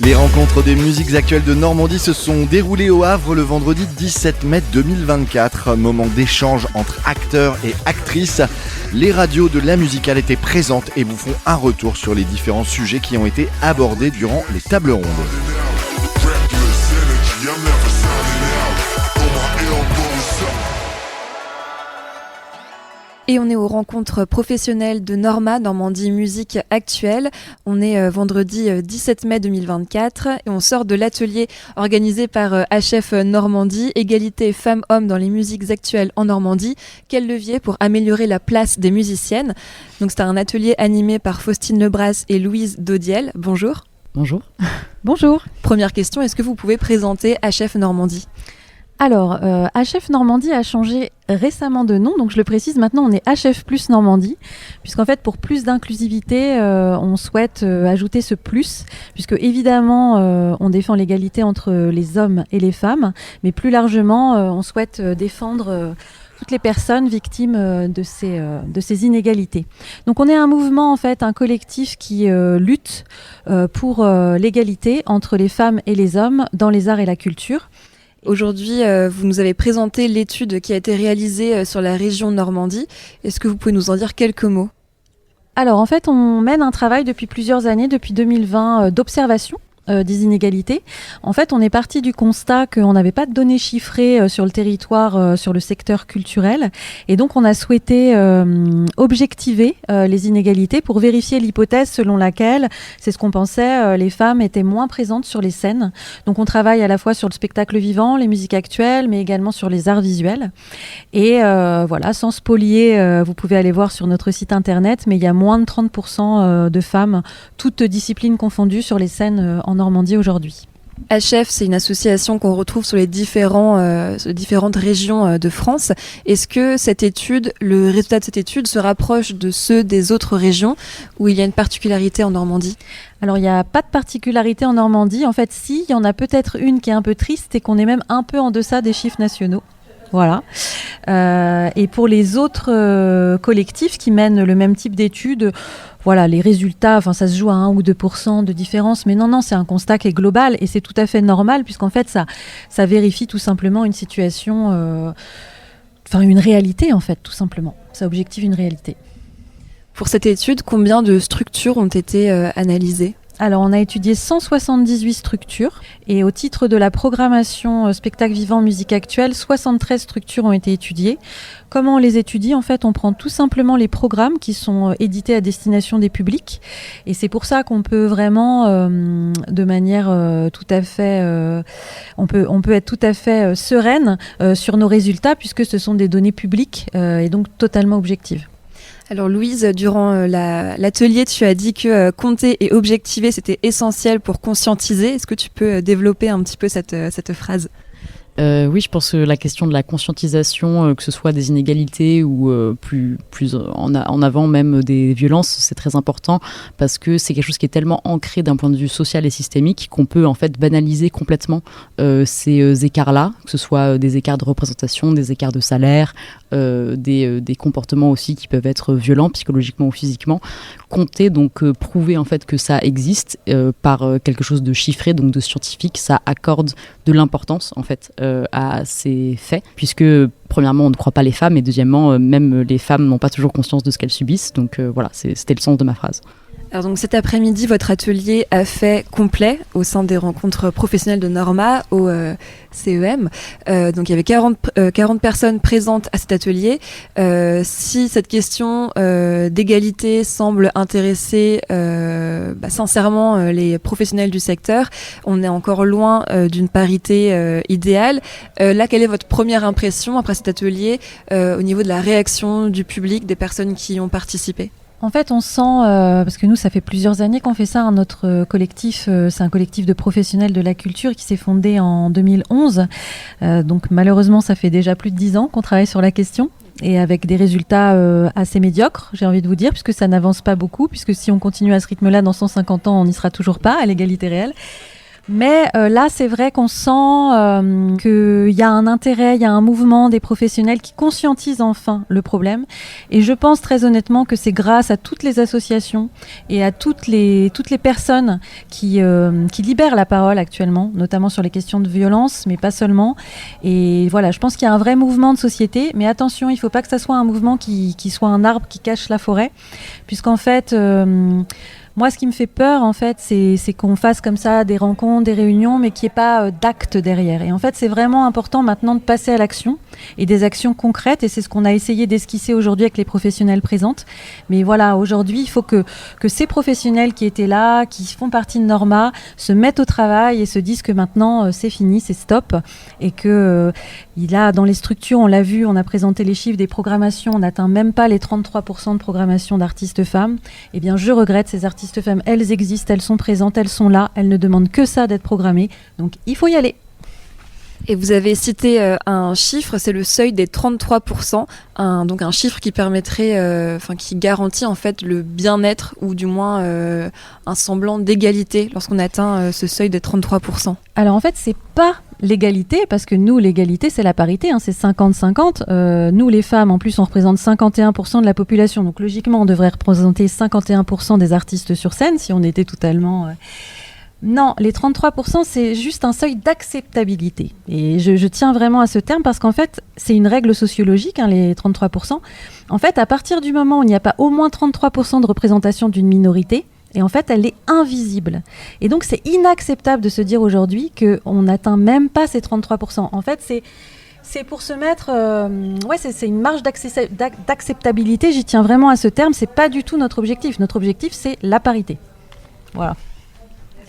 Les rencontres des musiques actuelles de Normandie se sont déroulées au Havre le vendredi 17 mai 2024. Moment d'échange entre acteurs et actrices. Les radios de la musicale étaient présentes et vous font un retour sur les différents sujets qui ont été abordés durant les tables rondes. Et on est aux rencontres professionnelles de Norma, Normandie Musique Actuelle. On est vendredi 17 mai 2024 et on sort de l'atelier organisé par HF Normandie, Égalité femmes-hommes dans les musiques actuelles en Normandie. Quel levier pour améliorer la place des musiciennes? Donc c'est un atelier animé par Faustine Lebras et Louise Daudiel. Bonjour. Bonjour. Bonjour. Première question, est-ce que vous pouvez présenter HF Normandie? Alors, HF Normandie a changé récemment de nom, donc je le précise, maintenant on est HF Plus Normandie, puisqu'en fait pour plus d'inclusivité, on souhaite ajouter ce plus, puisque évidemment on défend l'égalité entre les hommes et les femmes, mais plus largement on souhaite défendre toutes les personnes victimes de ces inégalités. Donc on est un mouvement, en fait, un collectif qui lutte pour l'égalité entre les femmes et les hommes dans les arts et la culture. Aujourd'hui, vous nous avez présenté l'étude qui a été réalisée sur la région Normandie. Est-ce que vous pouvez nous en dire quelques mots? Alors en fait, on mène un travail depuis plusieurs années, depuis 2020, d'observation des inégalités. En fait, on est parti du constat qu'on n'avait pas de données chiffrées sur le territoire, sur le secteur culturel. Et donc, on a souhaité objectiver les inégalités pour vérifier l'hypothèse selon laquelle, c'est ce qu'on pensait, les femmes étaient moins présentes sur les scènes. Donc, on travaille à la fois sur le spectacle vivant, les musiques actuelles, mais également sur les arts visuels. Et voilà, sans spolier, vous pouvez aller voir sur notre site internet, mais il y a moins de 30% de femmes, toutes disciplines confondues, sur les scènes en Normandie aujourd'hui. HF, c'est une association qu'on retrouve sur les différentes régions de France. Est-ce que le résultat de cette étude se rapproche de ceux des autres régions où il y a une particularité en Normandie? Alors, il n'y a pas de particularité en Normandie. En fait, si, il y en a peut-être une qui est un peu triste et qu'on est même un peu en deçà des chiffres nationaux. Voilà. Et pour les autres collectifs qui mènent le même type d'études, voilà, les résultats, ça se joue à 1 ou 2% de différence, mais non, c'est un constat qui est global et c'est tout à fait normal puisqu'en fait, ça vérifie tout simplement une situation, une réalité en fait, tout simplement. Ça objective une réalité. Pour cette étude, combien de structures ont été analysées ? Alors, on a étudié 178 structures et au titre de la programmation spectacle vivant musique actuelle, 73 structures ont été étudiées. Comment on les étudie? En fait, on prend tout simplement les programmes qui sont édités à destination des publics et c'est pour ça qu'on peut vraiment, de manière tout à fait, on peut être tout à fait sereine sur nos résultats puisque ce sont des données publiques et donc totalement objectives. Alors Louise, durant l'atelier, tu as dit que compter et objectiver, c'était essentiel pour conscientiser. Est-ce que tu peux développer un petit peu cette phrase ? Oui, je pense que la question de la conscientisation, que ce soit des inégalités ou plus en avant même des violences, c'est très important parce que c'est quelque chose qui est tellement ancré d'un point de vue social et systémique qu'on peut en fait banaliser complètement ces écarts-là, que ce soit des écarts de représentation, des écarts de salaire, des comportements aussi qui peuvent être violents psychologiquement ou physiquement. Compter, donc prouver en fait que ça existe par quelque chose de chiffré, donc de scientifique, ça accorde de l'importance en fait à ces faits, puisque premièrement on ne croit pas les femmes et deuxièmement même les femmes n'ont pas toujours conscience de ce qu'elles subissent, donc voilà, c'était le sens de ma phrase. Alors donc cet après-midi, votre atelier a fait complet au sein des rencontres professionnelles de Norma au CEM. Donc il y avait 40 personnes présentes à cet atelier. Si cette question d'égalité semble intéresser sincèrement les professionnels du secteur, on est encore loin d'une parité idéale. Là, quelle est votre première impression après cet atelier au niveau de la réaction du public, des personnes qui y ont participé ? En fait, on sent, parce que nous, ça fait plusieurs années qu'on fait ça, notre collectif, c'est un collectif de professionnels de la culture qui s'est fondé en 2011. Donc malheureusement, ça fait déjà plus de 10 ans qu'on travaille sur la question. Et avec des résultats assez médiocres, j'ai envie de vous dire, puisque ça n'avance pas beaucoup, puisque si on continue à ce rythme-là, dans 150 ans, on n'y sera toujours pas à l'égalité réelle. Mais là, c'est vrai qu'on sent qu'il y a un intérêt, il y a un mouvement des professionnels qui conscientisent enfin le problème. Et je pense très honnêtement que c'est grâce à toutes les associations et à toutes les personnes qui libèrent la parole actuellement, notamment sur les questions de violence, mais pas seulement. Et voilà, je pense qu'il y a un vrai mouvement de société. Mais attention, il ne faut pas que ça soit un mouvement qui soit un arbre qui cache la forêt, puisqu'en fait... moi, ce qui me fait peur, en fait, c'est qu'on fasse comme ça des rencontres, des réunions, mais qu'il n'y ait pas d'actes derrière. Et en fait, c'est vraiment important maintenant de passer à l'action et des actions concrètes. Et c'est ce qu'on a essayé d'esquisser aujourd'hui avec les professionnels présentes. Mais voilà, aujourd'hui, il faut que ces professionnels qui étaient là, qui font partie de Norma, se mettent au travail et se disent que maintenant, c'est fini, c'est stop. Et que dans les structures, on l'a vu, on a présenté les chiffres des programmations, on n'atteint même pas les 33% de programmation d'artistes femmes. Eh bien, je regrette ces artistes femmes, elles existent, elles sont présentes, elles sont là, elles ne demandent que ça d'être programmées, donc il faut y aller. Et vous avez cité un chiffre, c'est le seuil des 33%, donc un chiffre qui permettrait, qui garantit en fait le bien-être ou du moins un semblant d'égalité lorsqu'on atteint ce seuil des 33%. Alors en fait, c'est pas l'égalité, parce que nous, l'égalité, c'est la parité, c'est 50-50. Nous, les femmes, en plus, on représente 51% de la population, donc logiquement, on devrait représenter 51% des artistes sur scène si on était totalement... Non, les 33%, c'est juste un seuil d'acceptabilité. Et je tiens vraiment à ce terme parce qu'en fait, c'est une règle sociologique, les 33%. En fait, à partir du moment où il n'y a pas au moins 33% de représentation d'une minorité, et en fait, elle est invisible. Et donc, c'est inacceptable de se dire aujourd'hui qu'on n'atteint même pas ces 33%. En fait, c'est pour se mettre... c'est une marge d'acceptabilité. J'y tiens vraiment à ce terme. C'est pas du tout notre objectif. Notre objectif, c'est la parité. Voilà.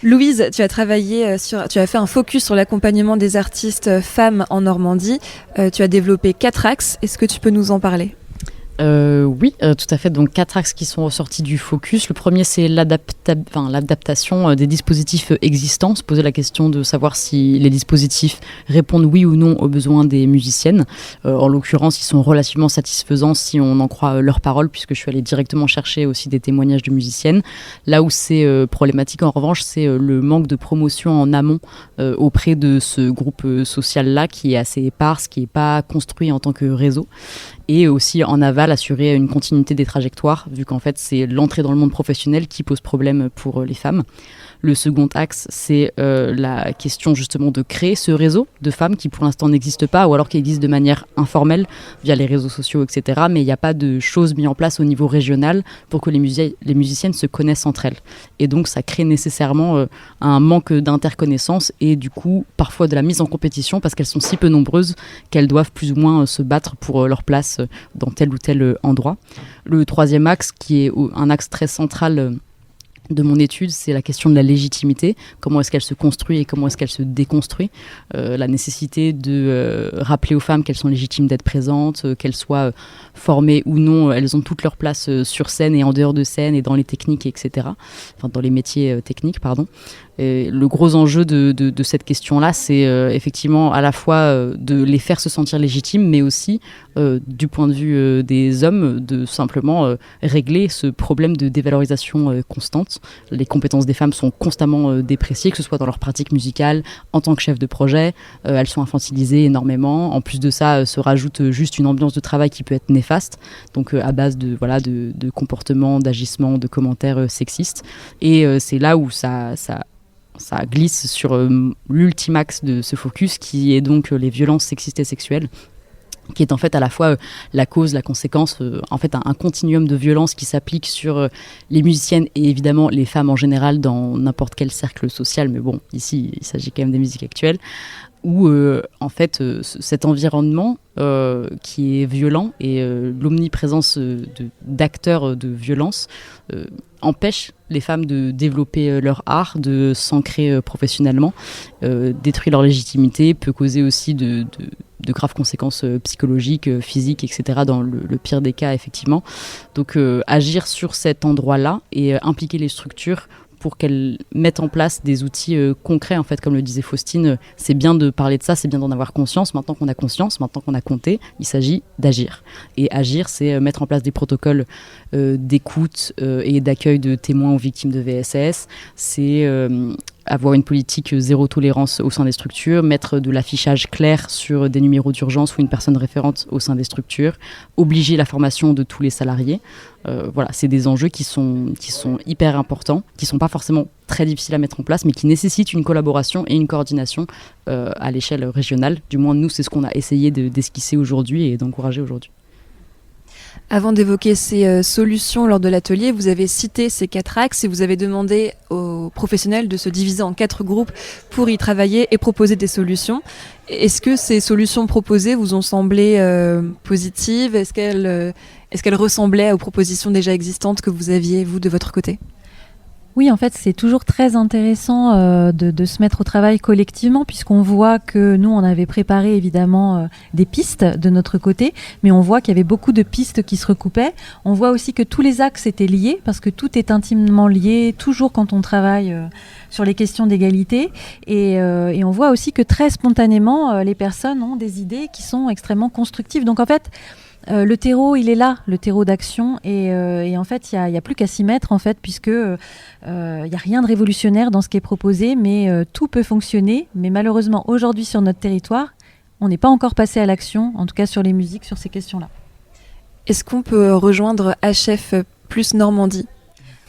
Louise, tu as fait un focus sur l'accompagnement des artistes femmes en Normandie. Tu as développé 4 axes. Est-ce que tu peux nous en parler ? Oui, tout à fait. Donc 4 axes qui sont ressortis du focus. Le premier, c'est l'adaptation des dispositifs existants. Se poser la question de savoir si les dispositifs répondent oui ou non aux besoins des musiciennes. En l'occurrence, ils sont relativement satisfaisants si on en croit leurs paroles, puisque je suis allée directement chercher aussi des témoignages de musiciennes. Là où c'est problématique, en revanche, c'est le manque de promotion en amont auprès de ce groupe social-là, qui est assez éparse, qui n'est pas construit en tant que réseau. Et aussi en aval, assurer une continuité des trajectoires, vu qu'en fait c'est l'entrée dans le monde professionnel qui pose problème pour les femmes. Le second axe, c'est la question justement de créer ce réseau de femmes qui pour l'instant n'existe pas, ou alors qui existe de manière informelle via les réseaux sociaux, etc. Mais il n'y a pas de choses mises en place au niveau régional pour que les musiciennes se connaissent entre elles. Et donc ça crée nécessairement un manque d'interconnaissance et du coup parfois de la mise en compétition parce qu'elles sont si peu nombreuses qu'elles doivent plus ou moins se battre pour leur place dans tel ou tel endroit. Le troisième axe, qui est un axe très central de mon étude, c'est la question de la légitimité. Comment est-ce qu'elle se construit et comment est-ce qu'elle se déconstruit. La nécessité de rappeler aux femmes qu'elles sont légitimes d'être présentes, qu'elles soient formées ou non, elles ont toute leur place sur scène et en dehors de scène et dans les techniques, etc. Enfin, dans les métiers techniques, pardon. Et le gros enjeu de cette question-là, c'est effectivement à la fois de les faire se sentir légitimes, mais aussi, du point de vue des hommes, de simplement régler ce problème de dévalorisation constante. Les compétences des femmes sont constamment dépréciées, que ce soit dans leur pratique musicale, en tant que chef de projet. Elles sont infantilisées énormément. En plus de ça, se rajoute juste une ambiance de travail qui peut être néfaste, donc à base de comportements, d'agissements, de commentaires sexistes. Et c'est là où ça glisse sur l'ultime axe de ce focus, qui est donc les violences sexistes et sexuelles, qui est en fait à la fois la cause, la conséquence, en fait un continuum de violence qui s'applique sur les musiciennes et évidemment les femmes en général dans n'importe quel cercle social, mais bon, ici il s'agit quand même des musiques actuelles, où en fait cet environnement qui est violent et l'omniprésence d'acteurs de violence empêche les femmes de développer leur art, de s'ancrer professionnellement, détruit leur légitimité, peut causer aussi de graves conséquences psychologiques, physiques, etc. dans le pire des cas, effectivement. Donc agir sur cet endroit-là et impliquer les structures pour qu'elles mettent en place des outils concrets, en fait, comme le disait Faustine, c'est bien de parler de ça, c'est bien d'en avoir conscience. Maintenant qu'on a conscience, maintenant qu'on a compté, il s'agit d'agir. Et agir, c'est mettre en place des protocoles d'écoute et d'accueil de témoins ou victimes de VSS, c'est avoir une politique zéro tolérance au sein des structures, mettre de l'affichage clair sur des numéros d'urgence ou une personne référente au sein des structures, obliger la formation de tous les salariés. Voilà, c'est des enjeux qui sont hyper importants, qui ne sont pas forcément très difficiles à mettre en place, mais qui nécessitent une collaboration et une coordination à l'échelle régionale. Du moins, nous, c'est ce qu'on a essayé d'esquisser aujourd'hui et d'encourager aujourd'hui. Avant d'évoquer ces solutions lors de l'atelier, vous avez cité ces 4 axes et vous avez demandé aux professionnels de se diviser en 4 groupes pour y travailler et proposer des solutions. Est-ce que ces solutions proposées vous ont semblé positives ? Est-ce qu'elles ressemblaient aux propositions déjà existantes que vous aviez, vous, de votre côté ? Oui, en fait, c'est toujours très intéressant de se mettre au travail collectivement, puisqu'on voit que nous, on avait préparé évidemment des pistes de notre côté, mais on voit qu'il y avait beaucoup de pistes qui se recoupaient. On voit aussi que tous les axes étaient liés, parce que tout est intimement lié, toujours quand on travaille sur les questions d'égalité. Et on voit aussi que très spontanément, les personnes ont des idées qui sont extrêmement constructives. Donc en fait, le terreau, il est là, le terreau d'action, et en fait, il y a plus qu'à s'y mettre, en fait, puisque il y a rien de révolutionnaire dans ce qui est proposé, mais tout peut fonctionner. Mais malheureusement, aujourd'hui, sur notre territoire, on n'est pas encore passé à l'action, en tout cas sur les musiques, sur ces questions-là. Est-ce qu'on peut rejoindre HF plus Normandie ?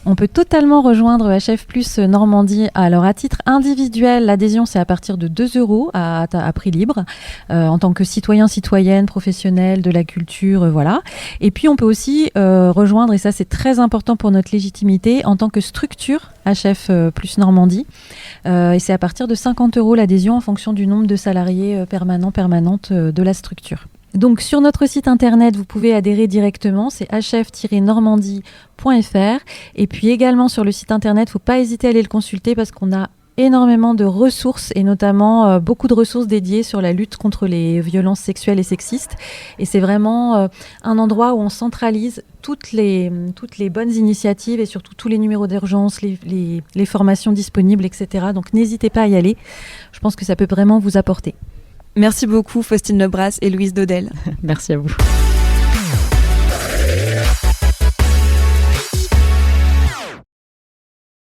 On peut totalement rejoindre HF Plus Normandie. Alors, à titre individuel, l'adhésion, c'est à partir de 2 € à prix libre, en tant que citoyen, citoyenne, professionnel de la culture, voilà. Et puis, on peut aussi rejoindre, et ça, c'est très important pour notre légitimité, en tant que structure HF Plus Normandie. Et c'est à partir de 50 € l'adhésion en fonction du nombre de salariés permanentes de la structure. Donc sur notre site internet, vous pouvez adhérer directement, c'est hf-normandie.fr. Et puis également sur le site internet, il ne faut pas hésiter à aller le consulter parce qu'on a énormément de ressources et notamment beaucoup de ressources dédiées sur la lutte contre les violences sexuelles et sexistes. Et c'est vraiment un endroit où on centralise toutes les bonnes initiatives et surtout tous les numéros d'urgence, les formations disponibles, etc. Donc n'hésitez pas à y aller. Je pense que ça peut vraiment vous apporter. Merci beaucoup Faustine Lebras et Louise Dodel. Merci à vous.